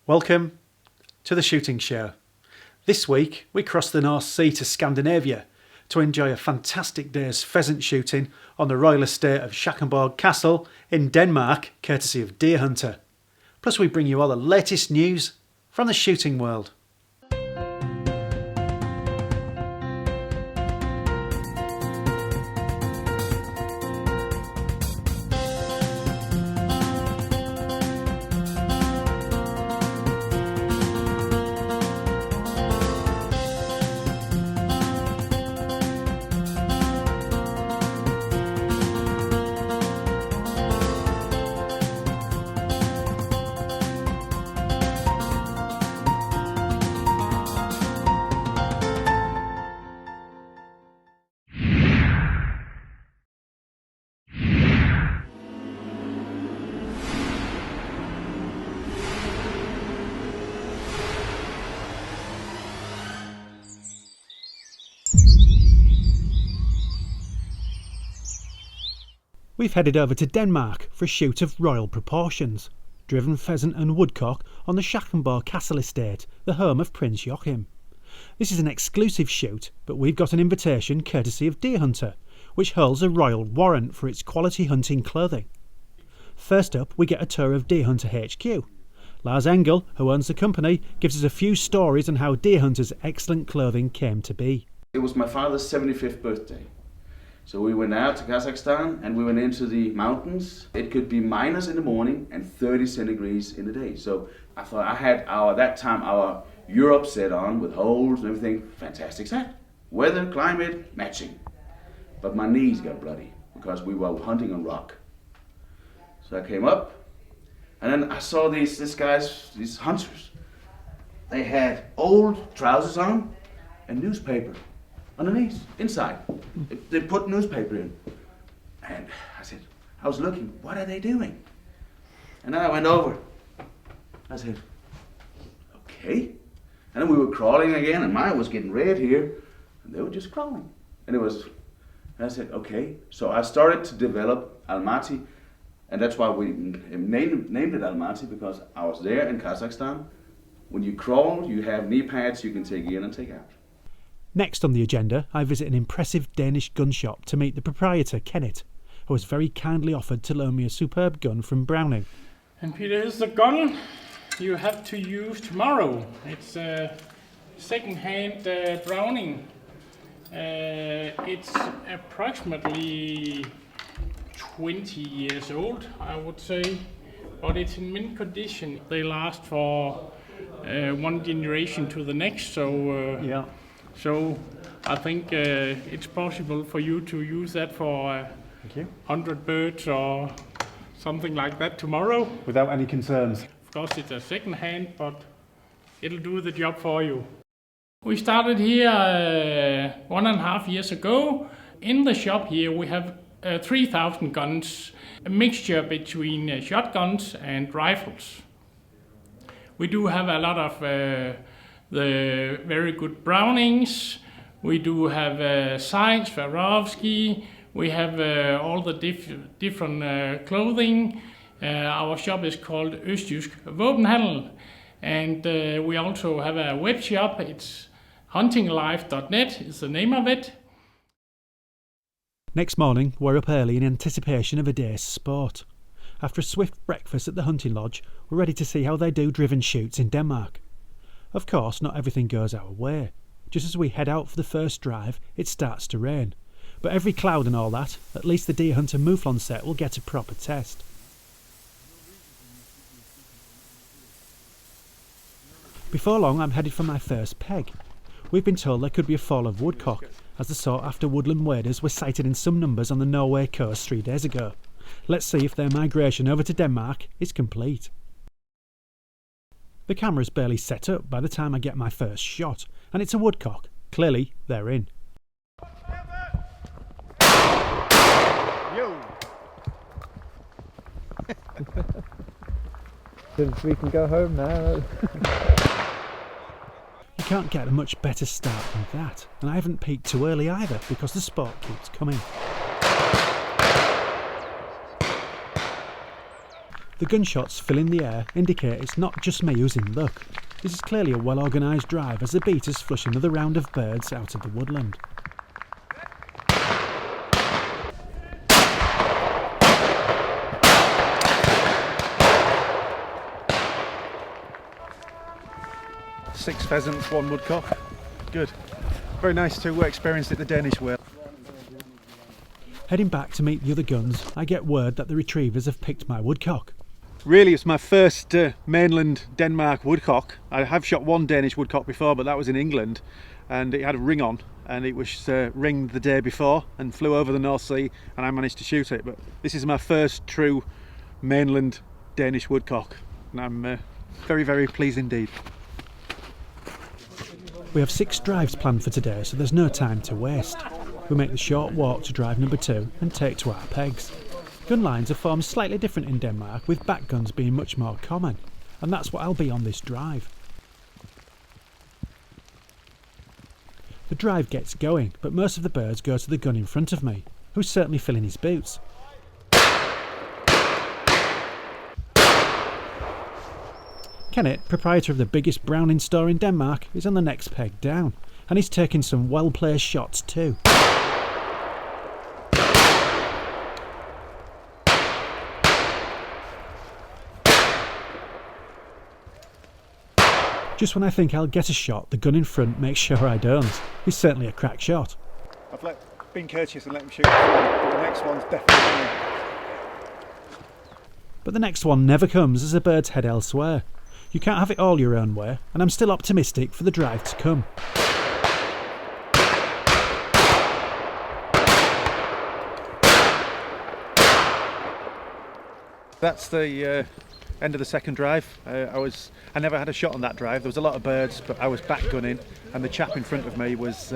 Welcome to the shooting show. This week we cross the North Sea to Scandinavia to enjoy a fantastic day's pheasant shooting on the royal estate of Schackenborg Castle in Denmark, courtesy of Deerhunter. Plus we bring you all the latest news from the shooting world. We've headed over to Denmark for a shoot of royal proportions. Driven pheasant and woodcock on the Schackenborg Castle estate, the home of Prince Joachim. This is an exclusive shoot, but we've got an invitation courtesy of Deerhunter, which holds a royal warrant for its quality hunting clothing. First up, we get a tour of Deerhunter HQ. Lars Engel, who owns the company, gives us a few stories on how Deerhunter's excellent clothing came to be. It was my father's 75th birthday. So we went out to Kazakhstan and we went into the mountains. It could be minus in the morning and 30 centigrades in the day. So I thought I had our Europe set on with holes and everything. Fantastic set. Weather, climate, matching. But my knees got bloody because we were hunting on rock. So I came up and then I saw these hunters. They had old trousers on and newspaper underneath, inside. They put newspaper in. And I was looking, what are they doing? And then I went over. I said, okay. And then we were crawling again, and mine was getting red here, and they were just crawling. And I said, okay. So I started to develop Almaty, and that's why we named it Almaty, because I was there in Kazakhstan. When you crawl, you have knee pads you can take in and take out. Next on the agenda, I visit an impressive Danish gun shop to meet the proprietor, Kenneth, who has very kindly offered to loan me a superb gun from Browning. And Peter, here's the gun you have to use tomorrow. It's a second-hand Browning. It's approximately 20 years old, I would say, but it's in mint condition. They last for one generation to the next, so So I think it's possible for you to use that for 100 birds or something like that tomorrow. Without any concerns. Of course it's a second hand, but it'll do the job for you. We started here 1.5 years ago. In the shop here we have 3,000 guns, a mixture between shotguns and rifles. We do have a lot of the very good Brownings. We do have Sykes, Swarovski. We have all the different clothing. Our shop is called Østjysk Våbenhandel, and we also have a web shop. It's huntinglife.net is the name of it. Next morning, we're up early in anticipation of a day's sport. After a swift breakfast at the hunting lodge, we're ready to see how they do driven shoots in Denmark. Of course, not everything goes our way. Just as we head out for the first drive, it starts to rain. But every cloud and all that, at least the Deerhunter Mouflon set will get a proper test. Before long, I'm headed for my first peg. We've been told there could be a fall of woodcock, as the sought-after woodland waders were sighted in some numbers on the Norway coast 3 days ago. Let's see if their migration over to Denmark is complete. The camera's barely set up by the time I get my first shot, and it's a woodcock. Clearly, they're in. Yo! We can go home now. You can't get a much better start than that, and I haven't peaked too early either because the sport keeps coming. The gunshots filling the air indicate it's not just me who's in luck. This is clearly a well-organised drive as the beaters flush another round of birds out of the woodland. Six pheasants, one woodcock. Good. Very nice to experience it the Danish way. Heading back to meet the other guns, I get word that the retrievers have picked my woodcock. Really, it's my first mainland Denmark woodcock. I have shot one Danish woodcock before, but that was in England, and it had a ring on, and it was ringed the day before and flew over the North Sea, and I managed to shoot it. But this is my first true mainland Danish woodcock, and I'm very, very pleased indeed. We have 6 drives planned for today, so there's no time to waste. We make the short walk to drive number 2 and take to our pegs. Gun lines are formed slightly different in Denmark, with back guns being much more common, and that's what I'll be on this drive. The drive gets going, but most of the birds go to the gun in front of me, who's certainly filling his boots. Kenneth, proprietor of the biggest Browning store in Denmark, is on the next peg down, and he's taking some well-placed shots too. Just when I think I'll get a shot, the gun in front makes sure I don't. He's certainly a crack shot. I've been courteous and let him shoot, but the next one's definitely me. But the next one never comes as the birds head elsewhere. You can't have it all your own way, and I'm still optimistic for the drive to come. That's the end of the second drive. I never had a shot on that drive. There was a lot of birds, but I was back gunning, and the chap in front of me was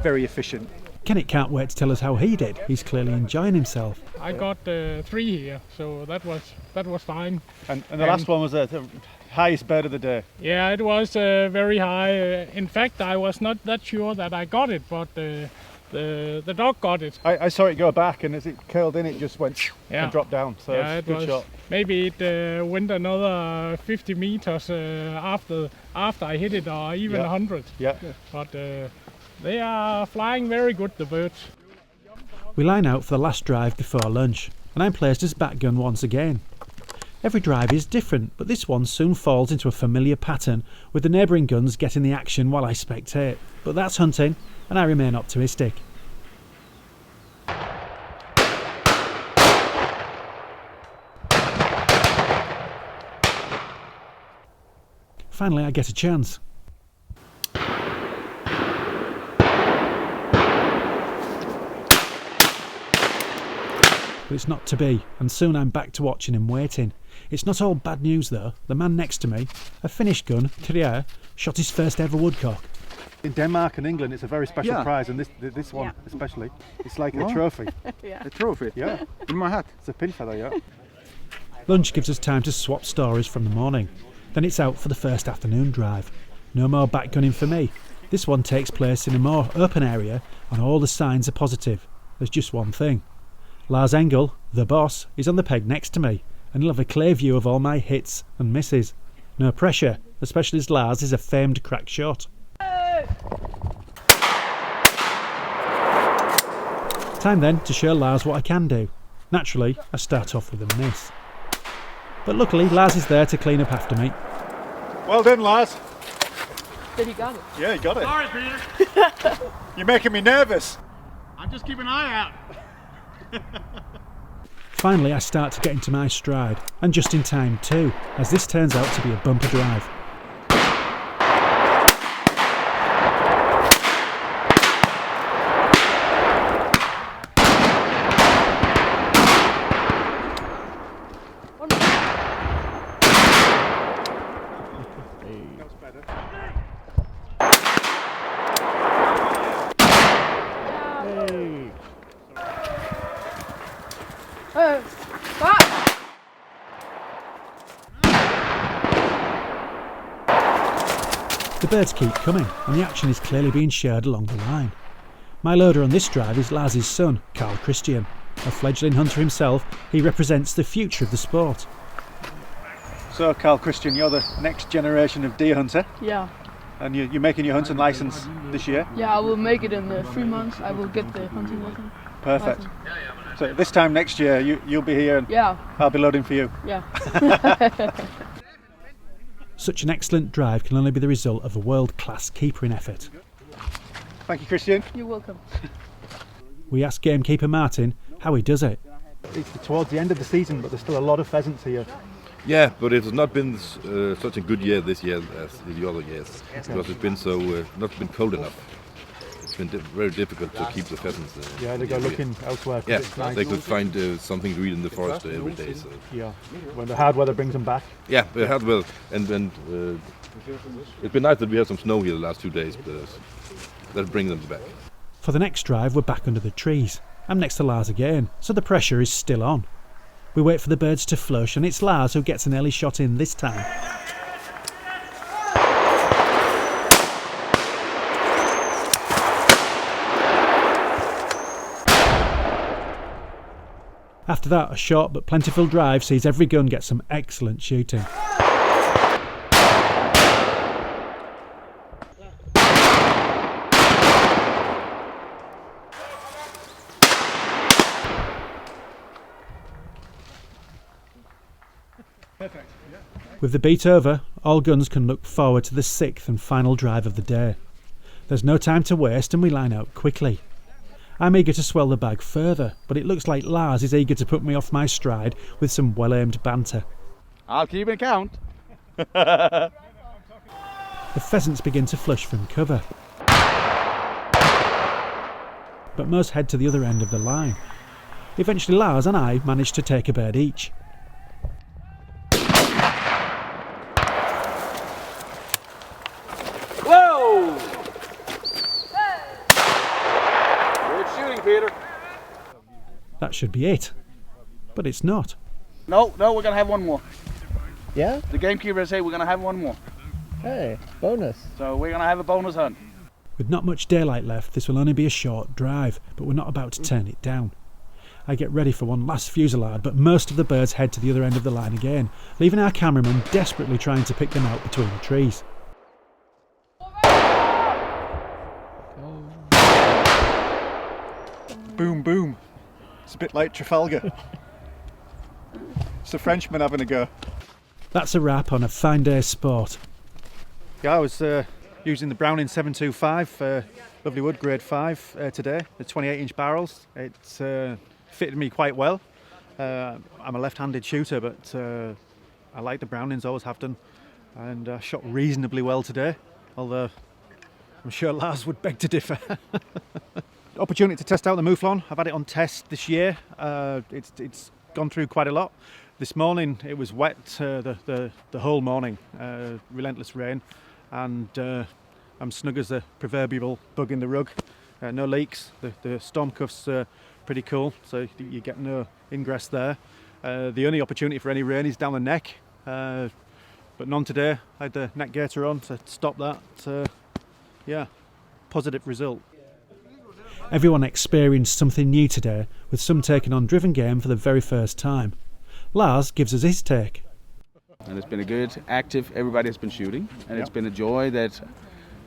very efficient. Kenneth can't wait to tell us how he did. He's clearly enjoying himself. I got 3 here, so that was fine. And the last one was the highest bird of the day. Yeah, it was very high. In fact, I was not that sure that I got it, but the dog got it. I saw it go back, and as it curled in, it just went and dropped down. So yeah, it's a good shot. Maybe it went another 50 meters after I hit it, or even 100. Yeah. But they are flying very good, the birds. We line out for the last drive before lunch, and I'm placed as back gun once again. Every drive is different, but this one soon falls into a familiar pattern, with the neighbouring guns getting the action while I spectate. But that's hunting, and I remain optimistic. Finally, I get a chance. But it's not to be, and soon I'm back to watching and waiting. It's not all bad news though. The man next to me, a Finnish gun, Trier, shot his first ever woodcock. In Denmark and England, it's a very special prize, and this one especially, it's like a trophy. A trophy? Yeah. In my hat? It's a pin feather, yeah. Lunch gives us time to swap stories from the morning. Then it's out for the first afternoon drive. No more back gunning for me. This one takes place in a more open area, and all the signs are positive. There's just one thing. Lars Engel, the boss, is on the peg next to me, and he'll have a clear view of all my hits and misses. No pressure, especially as Lars is a famed crack shot. Time then to show Lars what I can do. Naturally, I start off with a miss. But luckily, Lars is there to clean up after me. Well done, Lars. Did he got it? Yeah, he got it. Sorry, Peter. You're making me nervous. I'm just keeping an eye out. Finally, I start to get into my stride, and just in time too, as this turns out to be a bumper drive. The birds keep coming, and the action is clearly being shared along the line. My loader on this drive is Lars's son, Carl Christian. A fledgling hunter himself, he represents the future of the sport. So, Carl Christian, you're the next generation of deer hunter, Yeah. and you're making your hunting license this year. Yeah, I will make it in 3 months. I will get the hunting license. Perfect. So this time next year, you'll be here, and Yeah. I'll be loading for you. Yeah. Such an excellent drive can only be the result of a world-class keepering effort. Thank you, Christian. You're welcome. We asked gamekeeper Martin how he does it. It's towards the end of the season, but there's still a lot of pheasants here. Yeah, but it has not been such a good year this year as the other years, because it's been not been cold enough. It's been very difficult to keep the pheasants. Yeah, they go looking elsewhere. Yeah, it's nice. they could find something to eat in the forest every day. So. Yeah, when the hard weather brings them back. Yeah, they had well, and it's been nice that we had some snow here the last 2 days, but that'll bring them back. For the next drive, we're back under the trees. I'm next to Lars again, so the pressure is still on. We wait for the birds to flush, and it's Lars who gets an early shot in this time. After that, a short but plentiful drive sees every gun get some excellent shooting. With the beat over, all guns can look forward to the 6th and final drive of the day. There's no time to waste and we line out quickly. I'm eager to swell the bag further, but it looks like Lars is eager to put me off my stride with some well-aimed banter. I'll keep it count. The pheasants begin to flush from cover, but most head to the other end of the line. Eventually Lars and I manage to take a bird each. Whoa! Good shooting, Peter. That should be it, but it's not. No, we're gonna have one more. Yeah? The gamekeeper say we're gonna have one more. Hey, bonus. So we're gonna have a bonus hunt. With not much daylight left, this will only be a short drive, but we're not about to turn it down. I get ready for one last fusillade, but most of the birds head to the other end of the line again, leaving our cameraman desperately trying to pick them out between the trees. Boom, boom. It's a bit like Trafalgar. It's the Frenchman having a go. That's a wrap on a fine day's sport. Yeah, I was using the Browning 725, lovely wood, grade 5 today, the 28-inch barrels. It's fitted me quite well. I'm a left-handed shooter, but I like the Brownings, always have done, and I shot reasonably well today, although I'm sure Lars would beg to differ. Opportunity to test out the mouflon. I've had it on test this year. It's gone through quite a lot. This morning it was wet the whole morning, relentless rain, and I'm snug as a proverbial bug in the rug. No leaks. The storm cuff's pretty cool, so you get no ingress there. The only opportunity for any rain is down the neck, but none today. I had the neck gaiter on to stop that. Yeah, positive result. Everyone experienced something new today, with some taking on driven game for the very first time. Lars gives us his take. And it's been a good, active, everybody has been shooting, and it's been a joy that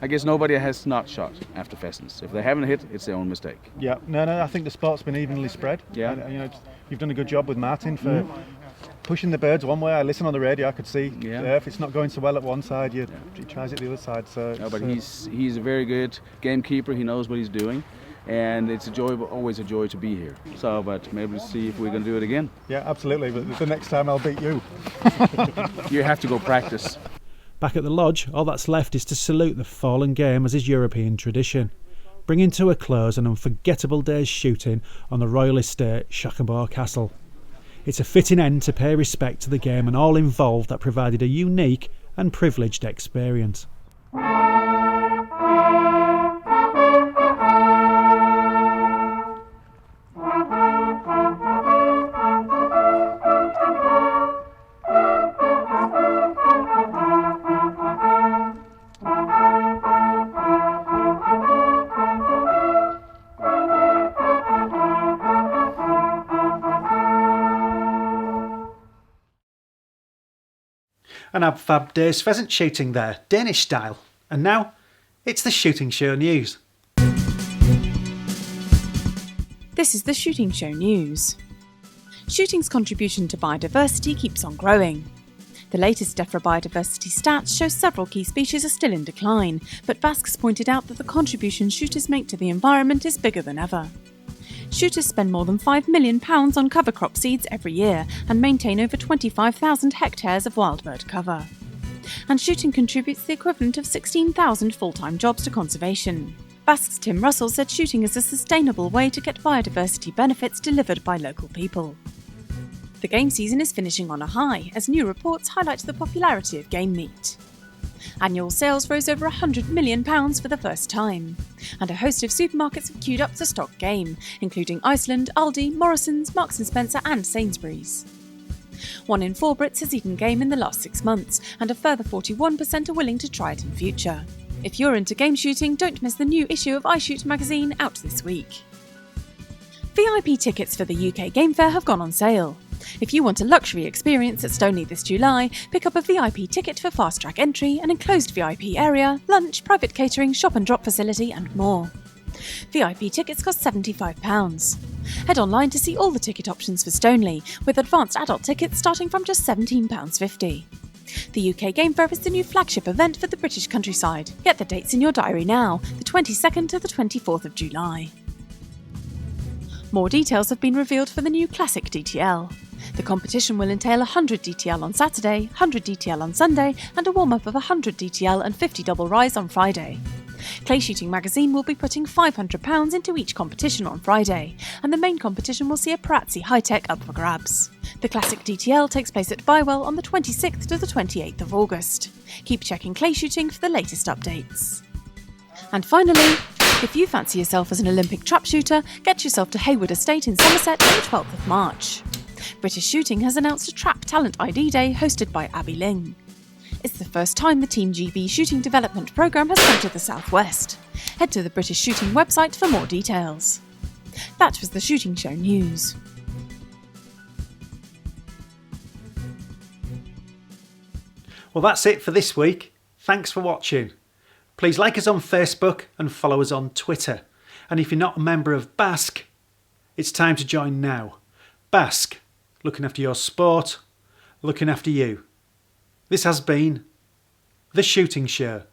I guess nobody has not shot after pheasants. If they haven't hit, it's their own mistake. Yeah, no, I think the sport's been evenly spread. Yeah. And, you've done a good job with Martin for pushing the birds one way. I listen on the radio, I could see if it's not going so well at one side, he tries it the other side. So no, but he's a very good gamekeeper. He knows what he's doing, and it's a joy, always a joy to be here. So, but maybe we'll see if we're going to do it again. Yeah, absolutely. But the next time I'll beat you. You have to go practice. Back at the lodge, all that's left is to salute the fallen game as is European tradition, bringing to a close an unforgettable day's shooting on the royal estate Schackenborg Castle. It's a fitting end to pay respect to the game and all involved that provided a unique and privileged experience. And I've had Dave's pheasant shooting there, Danish style. And now, it's the Shooting Show News. This is the Shooting Show News. Shooting's contribution to biodiversity keeps on growing. The latest DEFRA biodiversity stats show several key species are still in decline, but BASC's pointed out that the contribution shooters make to the environment is bigger than ever. Shooters spend more than £5 million on cover crop seeds every year and maintain over 25,000 hectares of wild bird cover. And shooting contributes the equivalent of 16,000 full-time jobs to conservation. BASC's Tim Russell said shooting is a sustainable way to get biodiversity benefits delivered by local people. The game season is finishing on a high, as new reports highlight the popularity of game meat. Annual sales rose over £100 million for the first time, and a host of supermarkets have queued up to stock game, including Iceland, Aldi, Morrison's, Marks & Spencer and Sainsbury's. 1 in 4 Brits has eaten game in the last 6 months, and a further 41% are willing to try it in future. If you're into game shooting, don't miss the new issue of iShoot magazine out this week. VIP tickets for the UK Game Fair have gone on sale. If you want a luxury experience at Stoneleigh this July, pick up a VIP ticket for fast track entry, an enclosed VIP area, lunch, private catering, shop and drop facility and more. VIP tickets cost £75. Head online to see all the ticket options for Stoneleigh, with advanced adult tickets starting from just £17.50. The UK Game Fair is the new flagship event for the British countryside. Get the dates in your diary now, the 22nd to the 24th of July. More details have been revealed for the new Classic DTL. The competition will entail 100 DTL on Saturday, 100 DTL on Sunday, and a warm-up of 100 DTL and 50 double rise on Friday. Clay Shooting magazine will be putting £500 into each competition on Friday, and the main competition will see a Parazzi High-Tech up for grabs. The Classic DTL takes place at Bywell on the 26th to the 28th of August. Keep checking Clay Shooting for the latest updates. And finally, if you fancy yourself as an Olympic trap shooter, get yourself to Hayward Estate in Somerset on the 12th of March. British Shooting has announced a Trap Talent ID Day hosted by Abby Ling. It's the first time the Team GB Shooting Development Programme has come to the Southwest. Head to the British Shooting website for more details. That was the Shooting Show News. Well, that's it for this week. Thanks for watching. Please like us on Facebook and follow us on Twitter. And if you're not a member of BASC, it's time to join now. BASC, looking after your sport, looking after you. This has been The Shooting Show.